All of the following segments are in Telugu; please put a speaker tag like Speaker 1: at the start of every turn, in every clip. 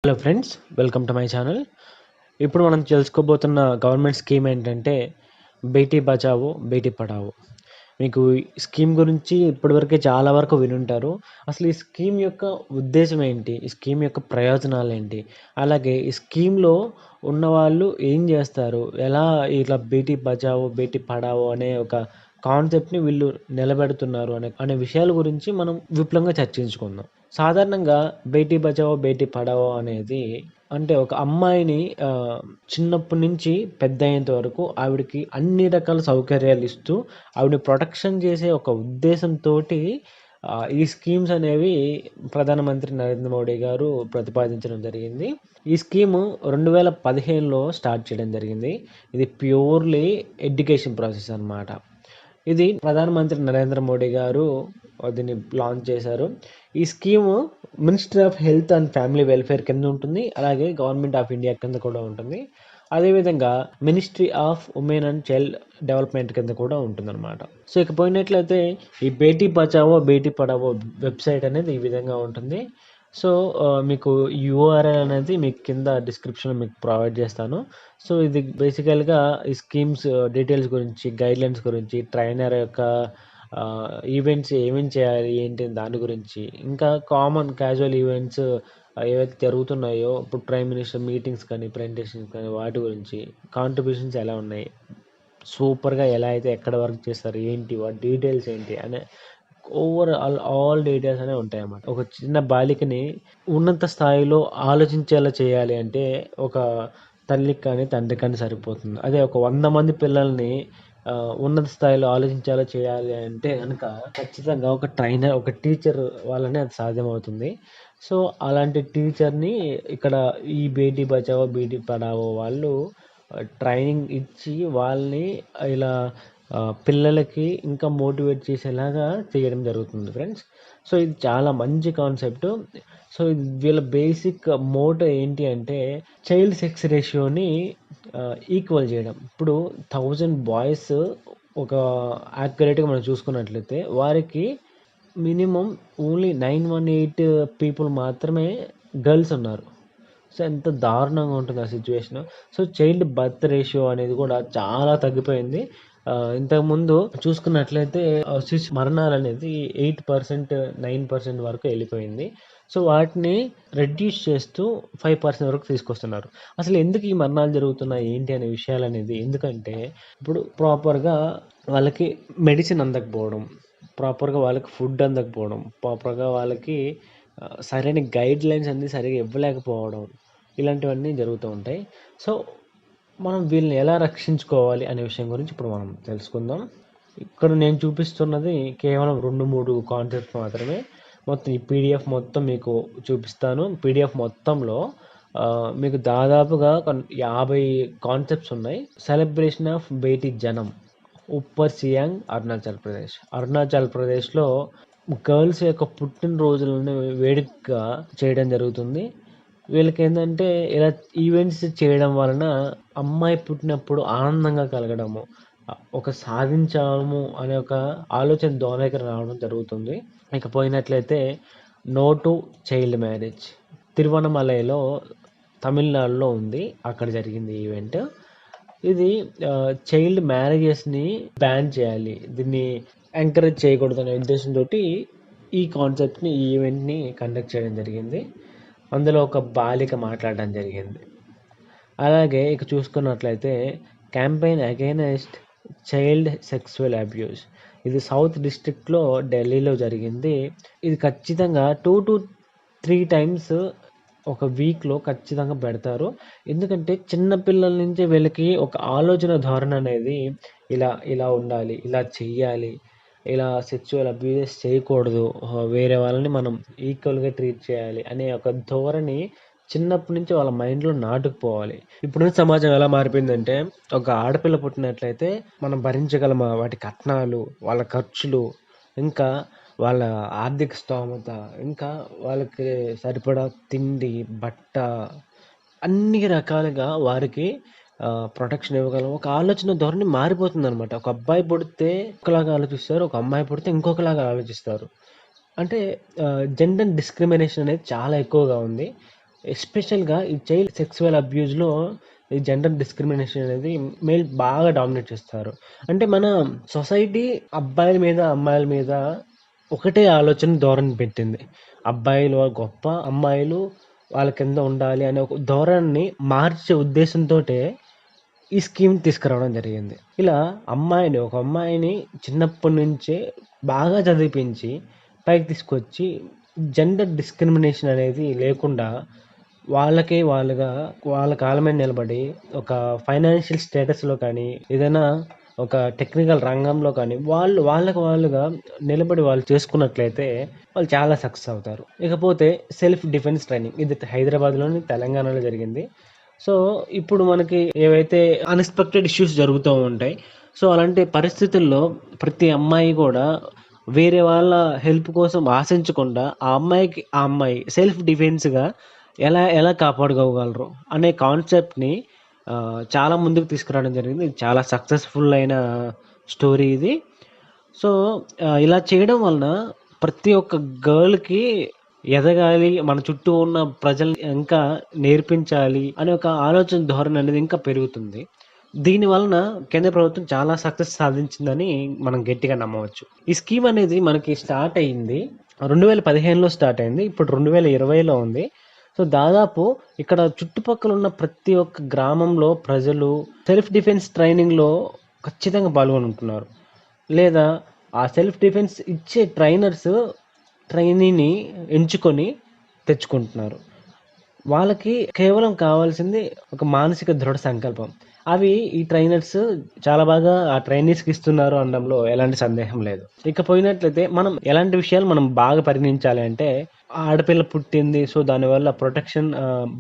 Speaker 1: Hello friends, welcome to my channel. ఇప్పుడు మనం తెలుసుకోబోతున్న గవర్నమెంట్ స్కీమ్ ఏంటంటే బేటీ బచావో బేటీ పడావో. మీకు ఈ స్కీమ్ గురించి ఇప్పటివరకే చాలా వరకు వినుంటారు. అసలు ఈ స్కీమ్ యొక్క ఉద్దేశం ఏంటి? ఈ స్కీమ్ యొక్క ప్రయోజనాలేంటి? అలాగే ఈ స్కీమ్‌లో ఉన్నవాళ్ళు ఏం జేస్తారు? ఎలా ఇట్లా బేటీ బచావో బేటీ పడావో అనే ఒక కాన్సెప్ట్‌ని వీళ్ళు నిలబెడుతున్నారు అనే అనే విషయాల గురించి మనం విపులంగా చర్చించుకుందాం. సాధారణంగా బేటీ బచావో బేటీ పడావో అనేది అంటే ఒక అమ్మాయిని చిన్నప్పటి నుంచి పెద్దయ్యేంత వరకు ఆవిడకి అన్ని రకాల సౌకర్యాలు ఇస్తూ ఆవిడని ప్రొటెక్షన్ చేసే ఒక ఉద్దేశంతోటి ఈ స్కీమ్స్ అనేవి ప్రధానమంత్రి నరేంద్ర మోడీ గారు ప్రతిపాదించడం జరిగింది. ఈ స్కీము 2015లో స్టార్ట్ చేయడం జరిగింది. ఇది ప్యూర్‌లీ ఎడ్యుకేషన్ ప్రాసెస్ అన్నమాట. ఇది ప్రధానమంత్రి నరేంద్ర మోడీ గారు దీన్ని లాంచ్ చేశారు. ఈ scheme ministry of health and family welfare కింద ఉంటుంది. అలాగే గవర్నమెంట్ ఆఫ్ ఇండియా కింద కూడా ఉంటుంది. అదేవిధంగా ministry of women and child development కింద కూడా ఉంటుందన్నమాట. సో ఇక పోయినట్లయితే ఈ బేటీ బచావో బేటీ పడావో వెబ్సైట్ అనేది ఈ విధంగా ఉంటుంది. సో మీకు యూఆర్ఎల్ అనేది మీకు కింద డిస్క్రిప్షన్‌లో మీకు ప్రొవైడ్ చేస్తాను. సో ఇది బేసికల్‌గా ఈ స్కీమ్స్ డీటెయిల్స్ గురించి, గైడ్‌లైన్స్ గురించి, ట్రైనర్ యొక్క ఈవెంట్స్ ఏమేమి చేయాలి, ఏంటి దాని గురించి, ఇంకా కామన్ క్యాజువల్ ఈవెంట్స్ ఏవైతే జరుగుతున్నాయో ఇప్పుడు ప్రైమ్ మినిస్టర్ మీటింగ్స్ కానీ, ప్రెజెంటేషన్స్ కానీ వాటి గురించి, కాంట్రిబ్యూషన్స్ ఎలా ఉన్నాయి, సూపర్‌గా ఎలా అయితే ఎక్కడ వర్క్ చేస్తారు, ఏంటి వాటి డీటెయిల్స్ ఏంటి అనే ఆల్ డీటెయిల్స్ అనేవి ఉంటాయన్నమాట. ఒక చిన్న బాలికని ఉన్నత స్థాయిలో ఆలోచించేలా చేయాలి అంటే ఒక తల్లికి కానీ, తండ్రికి కానీ సరిపోతుంది. అదే ఒక 100 మంది పిల్లల్ని ఉన్నత స్థాయిలో ఆలోచించేలా చేయాలి అంటే గనక ఖచ్చితంగా ఒక ట్రైనర్, ఒక టీచర్ వల్లనే అది సాధ్యమవుతుంది. సో, అలాంటి టీచర్‌ని ఇక్కడ ఈ బేటీ బచావో, బేటీ పడావో వాళ్ళు ట్రైనింగ్ ఇచ్చి వాళ్ళని ఇలా పిల్లలకి ఇంకా మోటివేట్ చేసేలాగా చేయడం జరుగుతుంది ఫ్రెండ్స్. సో, ఇది చాలా మంచి కాన్సెప్టు. సో, వీళ్ళ బేసిక్ మోటో ఏంటి అంటే చైల్డ్ సెక్స్ రేషియోని ఈక్వల్ చేయడం. ఇప్పుడు 1000 బాయ్స్ ఒక యాక్యురేట్‌గా మనం చూసుకున్నట్లయితే వారికి మినిమమ్ ఓన్లీ 918 పీపుల్ మాత్రమే గర్ల్స్ ఉన్నారు. సో, ఎంత దారుణంగా ఉంటుంది ఆ situation. So, child birth ratio అనేది కూడా చాలా తగ్గిపోయింది. ఇంతకుముందు చూసుకున్నట్లయితే శిశు మరణాలనేది 8%, 9% వరకు వెళ్ళిపోయింది. సో, వాటిని రెడ్యూస్ చేస్తూ 5% వరకు తీసుకొస్తున్నారు. అసలు ఎందుకు ఈ మరణాలు జరుగుతున్నాయి, ఏంటి అనే విషయాలనేది ఎందుకంటే ఇప్పుడు ప్రాపర్‌గా వాళ్ళకి మెడిసిన్ అందకపోవడం, ప్రాపర్‌గా వాళ్ళకి ఫుడ్ అందకపోవడం, ప్రాపర్‌గా వాళ్ళకి సరైన గైడ్‌లైన్స్ అన్నీ సరిగ్గా ఇవ్వలేకపోవడం, ఇలాంటివన్నీ జరుగుతూ ఉంటాయి. సో, మనం వీళ్ళని ఎలా రక్షించుకోవాలి అనే విషయం గురించి ఇప్పుడు మనం తెలుసుకుందాం. ఇక్కడ నేను చూపిస్తున్నది కేవలం 2, 3 కాన్సెప్ట్స్ మాత్రమే. మొత్తం ఈ పీడిఎఫ్ మొత్తం మీకు చూపిస్తాను. పీడిఎఫ్ మొత్తంలో మీకు దాదాపుగా 50 కాన్సెప్ట్స్ ఉన్నాయి. సెలబ్రేషన్ ఆఫ్ బేటీ జనం, ఉప్పర్ సియాంగ్, అరుణాచల్ ప్రదేశ్. అరుణాచల్ ప్రదేశ్‌లో గర్ల్స్ యొక్క పుట్టినరోజులను వేడుకగా చేయడం జరుగుతుంది. వీళ్ళకేందంటే ఇలా ఈవెంట్స్ చేయడం వలన అమ్మాయి పుట్టినప్పుడు ఆనందంగా కలగడము, ఒక సాధించాము అనే ఒక ఆలోచన ధోరణికి రావడం జరుగుతుంది. ఇక పోయినట్లయితే నో టు చైల్డ్ మ్యారేజ్. తిరువనమలైలో తమిళనాడులో ఉంది. అక్కడ జరిగింది ఈ ఈవెంట్. ఇది చైల్డ్ మ్యారేజెస్‌ని బ్యాన్ చేయాలి, దీన్ని ఎంకరేజ్ చేయకూడదనే ఉద్దేశంతోటి ఈ కాన్సెప్ట్‌ని, ఈ ఈవెంట్‌ని కండక్ట్ చేయడం జరిగింది. అందులో ఒక బాలిక మాట్లాడడం జరిగింది. అలాగే ఇక చూసుకున్నట్లయితే campaign against child sexual abuse. ఇది సౌత్ డిస్ట్రిక్ట్‌లో ఢిల్లీలో జరిగింది. ఇది ఖచ్చితంగా 2-3 టైమ్స్ ఒక వీక్‌లో ఖచ్చితంగా పెడతారు. ఎందుకంటే చిన్న పిల్లల నుంచి వీళ్ళకి ఒక ఆలోచన ధోరణి అనేది ఇలా ఉండాలి, ఇలా చెయ్యాలి, ఇలా సెక్సువల్ అబ్యూసెస్ చేయకూడదు, వేరే వాళ్ళని మనం ఈక్వల్‌గా ట్రీట్ చేయాలి అనే ఒక ధోరణి చిన్నప్పటి నుంచి వాళ్ళ మైండ్‌లో నాటుకుపోవాలి. ఇప్పుడున్న సమాజం ఎలా మారిపోయిందంటే ఒక ఆడపిల్ల పుట్టినట్లయితే మనం భరించగలమా వాటి కట్నాలు, వాళ్ళ ఖర్చులు, ఇంకా వాళ్ళ ఆర్థిక స్తోమత, ఇంకా వాళ్ళకి సరిపడా తిండి, బట్ట, అన్ని రకాలుగా వారికి ప్రొటెక్షన్ ఇవ్వగలం. ఒక ఆలోచన ధోరణి మారిపోతుందనమాట. ఒక అబ్బాయి పుడితే ఒకలాగా ఆలోచిస్తారు, ఒక అమ్మాయి పుడితే ఇంకొకలాగా ఆలోచిస్తారు. అంటే జెండర్ డిస్క్రిమినేషన్ అనేది చాలా ఎక్కువగా ఉంది. ఎస్పెషల్‌గా ఈ చైల్డ్ సెక్సువల్ అబ్యూస్‌లో ఈ జెండర్ డిస్క్రిమినేషన్ అనేది మేల్ బాగా డామినేట్ చేస్తారు. అంటే మన సొసైటీ అబ్బాయిల మీద, అమ్మాయిల మీద ఒకటే ఆలోచన ధోరణి పెట్టింది. అబ్బాయిలు గొప్ప, అమ్మాయిలు వాళ్ళ కింద ఉండాలి అనే ఒక ధోరణిని మార్చే ఉద్దేశంతోటే ఈ స్కీమ్ తీసుకురావడం జరిగింది. ఇలా ఒక అమ్మాయిని చిన్నప్పటి నుంచే బాగా చదివిపించి, పైకి తీసుకొచ్చి జెండర్ డిస్క్రిమినేషన్ అనేది లేకుండా వాళ్ళుగా వాళ్ళ కాళ్ళ మీద నిలబడి ఒక ఫైనాన్షియల్ స్టేటస్‌లో కానీ, ఏదైనా ఒక టెక్నికల్ రంగంలో కానీ వాళ్ళకి వాళ్ళుగా నిలబడి వాళ్ళు చేసుకున్నట్లయితే వాళ్ళు చాలా సక్సెస్ అవుతారు. ఇకపోతే సెల్ఫ్ డిఫెన్స్ ట్రైనింగ్ ఇది హైదరాబాద్‌లోని, తెలంగాణలో జరిగింది. సో, ఇప్పుడు మనకి ఏవైతే అన్‌ఎక్స్‌పెక్టెడ్ ఇష్యూస్ జరుగుతూ ఉంటాయి. సో, అలాంటి పరిస్థితుల్లో ప్రతి అమ్మాయి కూడా వేరే వాళ్ళ హెల్ప్ కోసం ఆశించకుండా ఆ అమ్మాయి సెల్ఫ్ డిఫెన్స్‌గా ఎలా ఎలా కాపాడుకోగలరు అనే కాన్సెప్ట్‌ని చాలా ముందుకు తీసుకురావడం జరిగింది. ఇది చాలా సక్సెస్‌ఫుల్ అయిన స్టోరీ ఇది. సో, ఇలా చేయడం వలన ప్రతి ఒక్క గర్ల్‌కి ఎదగాలి, మన చుట్టూ ఉన్న ప్రజల్ని ఇంకా నేర్పించాలి అనే ఒక ఆలోచన ధోరణి అనేది ఇంకా పెరుగుతుంది. దీని వలన కేంద్ర ప్రభుత్వం చాలా సక్సెస్ సాధించిందని మనం గట్టిగా నమ్మవచ్చు. ఈ స్కీమ్ అనేది మనకి స్టార్ట్ అయింది 2015లో స్టార్ట్ అయింది. ఇప్పుడు 2020లో ఉంది. సో, దాదాపు ఇక్కడ చుట్టుపక్కల ఉన్న ప్రతి ఒక్క గ్రామంలో ప్రజలు సెల్ఫ్ డిఫెన్స్ ట్రైనింగ్‌లో ఖచ్చితంగా పాల్గొని ఉంటున్నారు. లేదా ఆ సెల్ఫ్ డిఫెన్స్ ఇచ్చే ట్రైనీని ఎంచుకొని తెచ్చుకుంటున్నారు. వాళ్ళకి కేవలం కావాల్సింది ఒక మానసిక దృఢ సంకల్పం. అవి ఈ ట్రైనర్స్ చాలా బాగా ఆ ట్రైనీస్‌కి ఇస్తున్నారు అనడంలో ఎలాంటి సందేహం లేదు. ఇక పోయినట్లయితే మనం ఎలాంటి విషయాలు మనం బాగా పరిగణించాలి అంటే, ఆడపిల్ల పుట్టింది. సో, దానివల్ల ప్రొటెక్షన్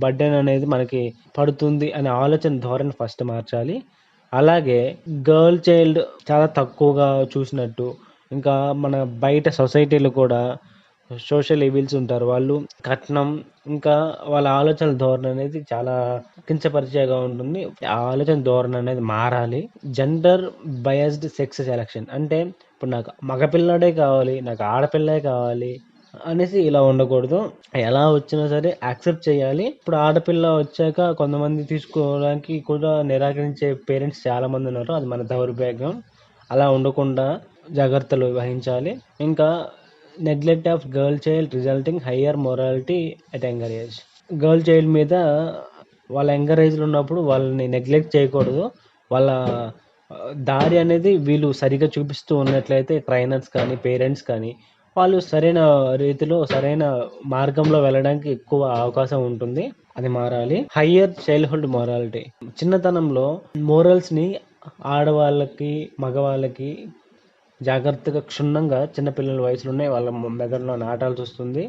Speaker 1: బర్డెన్ అనేది మనకి పడుతుంది అనే ఆలోచన ధోరణి ఫస్ట్ మార్చాలి. అలాగే గర్ల్ చైల్డ్ చాలా తక్కువగా చూసినట్టు, ఇంకా మన బయట సొసైటీలో కూడా సోషల్ ఎవిల్స్ ఉంటారు. వాళ్ళు కట్నం, ఇంకా వాళ్ళ ఆలోచనల ధోరణి అనేది చాలా కించపరిచేగా ఉంటుంది. ఆ ఆలోచన ధోరణి అనేది మారాలి. జెండర్ బయాస్డ్ సెక్స్ సెలక్షన్ అంటే ఇప్పుడు నాకు మగపిల్లాడే కావాలి, నాకు ఆడపిల్లే కావాలి అనేసి ఇలా ఉండకూడదు. ఎలా వచ్చినా సరే యాక్సెప్ట్ చేయాలి. ఇప్పుడు ఆడపిల్ల వచ్చాక కొంతమంది తీసుకోవడానికి కూడా నిరాకరించే పేరెంట్స్ చాలామంది ఉన్నారు. అది మన దౌర్భాగ్యం. అలా ఉండకుండా జాగ్రత్తలు వహించాలి. ఇంకా neglect of girl child resulting higher morality at younger age. Girl child మీద వాళ్ళ యంగర్ ఏజ్‌లో ఉన్నప్పుడు వాళ్ళని నెగ్లెక్ట్ చేయకూడదు. వాళ్ళ దారి అనేది వీళ్ళు సరిగ్గా చూపిస్తూ ఉన్నట్లయితే ట్రైనర్స్ కానీ, పేరెంట్స్ కానీ వాళ్ళు సరైన రీతిలో, సరైన మార్గంలో వెళ్ళడానికి ఎక్కువ అవకాశం ఉంటుంది. అది మారాలి. Higher childhood morality. చిన్నతనంలో మోరల్స్‌ని ఆడవాళ్ళకి, మగవాళ్ళకి జాగ్రత్తగా క్షుణ్ణంగా చిన్నపిల్లల వయసులోనే వాళ్ళ మెదడులో నాటాల్సొస్తుంది.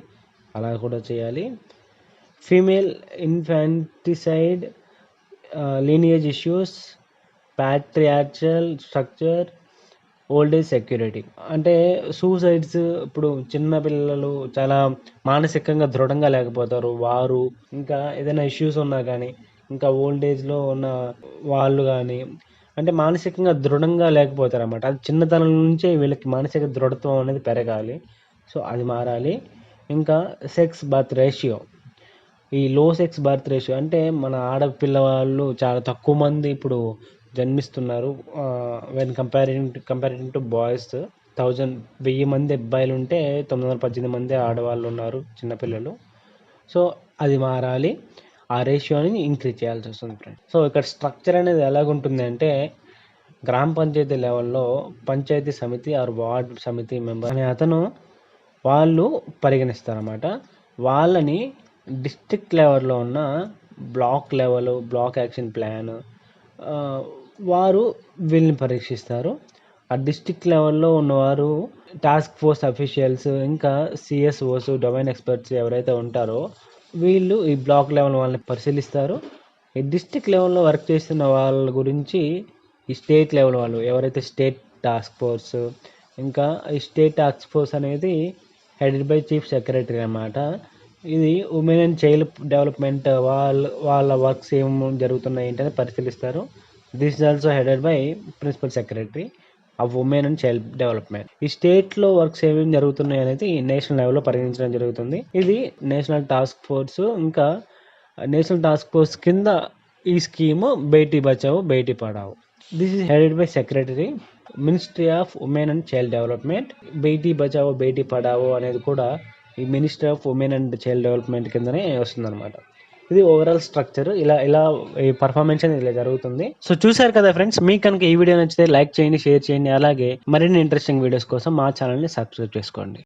Speaker 1: అలా కూడా చేయాలి. Female infanticide, lineage issues, patriarchal structure, old age security. అంటే సూసైడ్స్ ఇప్పుడు చిన్న పిల్లలు చాలా మానసికంగా దృఢంగా లేకపోతారు. వారు ఇంకా ఏదైనా ఇష్యూస్ ఉన్నా కానీ, ఇంకా ఓల్డ్ ఏజ్‌లో ఉన్న వాళ్ళు గానీ, అంటే మానసికంగా దృఢంగా లేకపోతారనమాట. అది చిన్నతనం నుంచే వీళ్ళకి మానసిక దృఢత్వం అనేది పెరగాలి. సో, అది మారాలి. ఇంకా సెక్స్ బర్త్ రేషియో. ఈ లో సెక్స్ బర్త్ రేషియో అంటే మన ఆడపిల్లవాళ్ళు చాలా తక్కువ మంది ఇప్పుడు జన్మిస్తున్నారు. వెన్ కంపారింగ్ టు బాయ్స్ 1000 మంది అబ్బాయిలుంటే 918 మందే ఆడవాళ్ళున్నారు చిన్నపిల్లలు. సో, అది మారాలి. ఆ రేషియోని ఇంక్రీజ్ చేయాల్సొస్తుంది ఫ్రెండ్స్. సో, ఇక్కడ స్ట్రక్చర్ అనేది ఎలాగుంటుందంటే, గ్రామ పంచాయతీ లెవెల్‌లో పంచాయతీ సమితి ఆర్ వార్డ్ సమితి మెంబర్ అనే అతను వాళ్ళు పరిగణిస్తారనమాట. వాళ్ళని డిస్ట్రిక్ట్ లెవెల్‌లో ఉన్న బ్లాక్ యాక్షన్ ప్లాన్ వారు వీళ్ళని పరీక్షిస్తారు. ఆ డిస్ట్రిక్ట్ లెవెల్‌లో ఉన్నవారు టాస్క్ ఫోర్స్ అఫీషియల్స్, ఇంకా సీఎస్ఓస్, డొమైన్ ఎక్స్పర్ట్స్ ఎవరైతే ఉంటారో వీళ్ళు ఈ బ్లాక్ లెవెల్ వాళ్ళని పరిశీలిస్తారు. ఈ డిస్ట్రిక్ట్ లెవెల్‌లో వర్క్ చేస్తున్న వాళ్ళ గురించి ఈ స్టేట్ లెవెల్ వాళ్ళు ఎవరైతే స్టేట్ టాస్క్ ఫోర్స్, ఇంకా ఈ స్టేట్ టాస్క్ ఫోర్స్ అనేది హెడెడ్ బై చీఫ్ సెక్రటరీ అన్నమాట. ఇది ఉమెన్ అండ్ చైల్డ్ డెవలప్మెంట్ వాళ్ళ వర్క్స్ ఏం జరుగుతున్నాయి ఏంటని పరిశీలిస్తారు. This is also headed by principal secretary of women and child development. ఈ స్టేట్లో వర్క్స్ ఏమేమి జరుగుతున్నాయి అనేది నేషనల్ లెవెల్లో పరిగణించడం జరుగుతుంది. ఇది నేషనల్ టాస్క్ ఫోర్స్ ఇంకా నేషనల్ టాస్క్ ఫోర్స్ కింద ఈ scheme Beti Bachao Beti Padhao. This is headed by secretary, ministry of women and child development. Beti Bachao Beti Padhao అనేది కూడా ఈ ministry of women and child development కిందనే వస్తుందన్నమాట. ఇది ఓవరాల్ స్ట్రక్చర్. ఇలా ఇలా ఈ పర్ఫార్మెన్స్ అనేది ఇలా జరుగుతుంది. సో చూసారు కదా ఫ్రెండ్స్, మీకు కనుక ఈ వీడియో నచ్చితే లైక్ చేయండి, షేర్ చేయండి. అలాగే మరిన్ని ఇంట్రెస్టింగ్ వీడియోస్ కోసం మా ఛానల్ని సబ్స్క్రైబ్ చేసుకోండి.